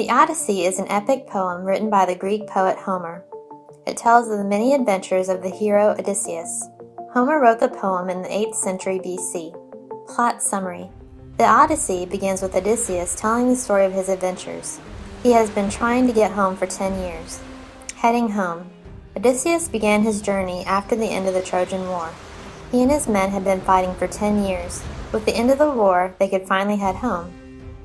The Odyssey is an epic poem written by the Greek poet Homer. It tells of the many adventures of the hero Odysseus. Homer wrote the poem in the 8th century BC. Plot summary. The Odyssey begins with Odysseus telling the story of his adventures. He has been trying to get home for 10 years. Heading home. Odysseus began his journey after the end of the Trojan War. He and his men had been fighting for 10 years. With the end of the war, they could finally head home.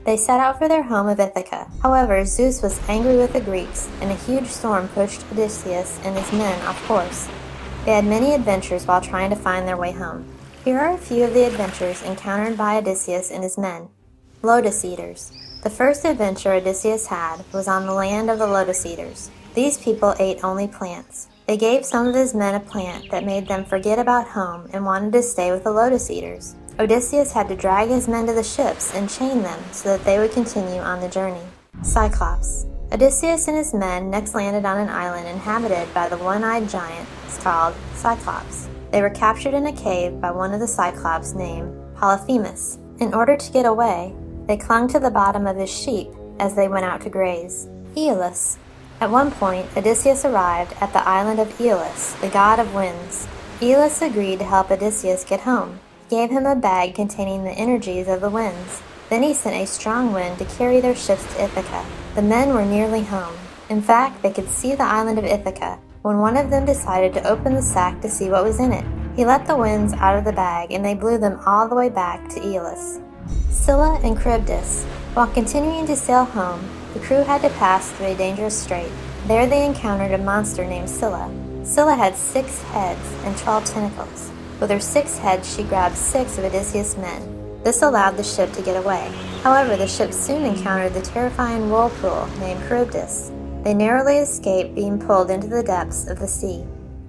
They set out for their home of Ithaca. However, Zeus was angry with the Greeks, and a huge storm pushed Odysseus and his men off course. They had many adventures while trying to find their way home. Here are a few of the adventures encountered by Odysseus and his men. Lotus Eaters. The first adventure Odysseus had was on the land of the Lotus Eaters. These people ate only plants. They gave some of his men a plant that made them forget about home and wanted to stay with the Lotus Eaters. Odysseus had to drag his men to the ships and chain them so that they would continue on the journey. Cyclops. Odysseus and his men next landed on an island inhabited by the one-eyed giant called Cyclops. They were captured in a cave by one of the Cyclops named Polyphemus. In order to get away, they clung to the bottom of his sheep as they went out to graze. Aeolus. At one point, Odysseus arrived at the island of Aeolus, the god of winds. Aeolus agreed to help Odysseus get home. He gave him a bag containing the energies of the winds. Then he sent a strong wind to carry their ships to Ithaca. The men were nearly home. In fact, they could see the island of Ithaca when one of them decided to open the sack to see what was in it. He let the winds out of the bag, and they blew them all the way back to Aeolus. Scylla and Charybdis. While continuing to sail home, the crew had to pass through a dangerous strait. There they encountered a monster named Scylla. Scylla had 6 heads and 12 tentacles. With her 6 heads, she grabbed 6 of Odysseus' men. This allowed the ship to get away. However, the ship soon encountered the terrifying whirlpool named Charybdis. They narrowly escaped being pulled into the depths of the sea.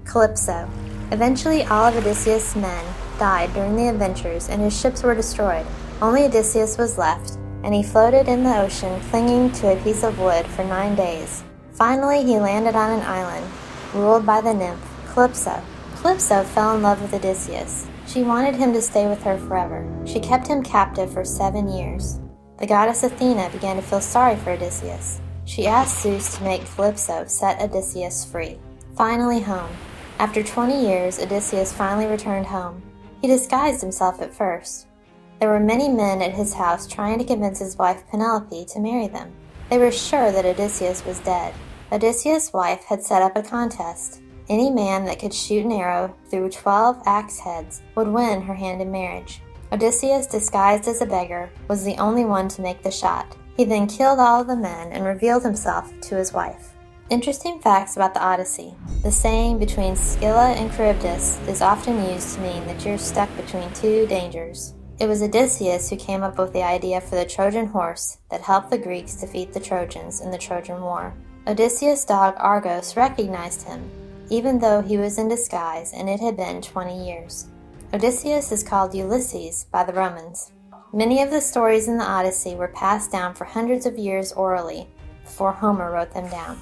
Calypso. Eventually, all of Odysseus' men died during the adventures and his ships were destroyed. Only Odysseus was left, and he floated in the ocean clinging to a piece of wood for 9 days. Finally, he landed on an island, ruled by the nymph Calypso. Calypso fell in love with Odysseus. She wanted him to stay with her forever. She kept him captive for 7 years. The goddess Athena began to feel sorry for Odysseus. She asked Zeus to make Calypso set Odysseus free. Finally home. After 20 years, Odysseus finally returned home. He disguised himself at first. There were many men at his house trying to convince his wife Penelope to marry them. They were sure that Odysseus was dead. Odysseus' wife had set up a contest. Any man that could shoot an arrow through 12 axe heads would win her hand in marriage. Odysseus, disguised as a beggar, was the only one to make the shot. He then killed all of the men and revealed himself to his wife. Interesting facts about the Odyssey. The saying between Scylla and Charybdis is often used to mean that you're stuck between 2 dangers. It was Odysseus who came up with the idea for the Trojan horse that helped the Greeks defeat the Trojans in the Trojan War. Odysseus' dog Argos recognized him, even though he was in disguise and it had been 20 years. Odysseus is called Ulysses by the Romans. Many of the stories in the Odyssey were passed down for hundreds of years orally before Homer wrote them down.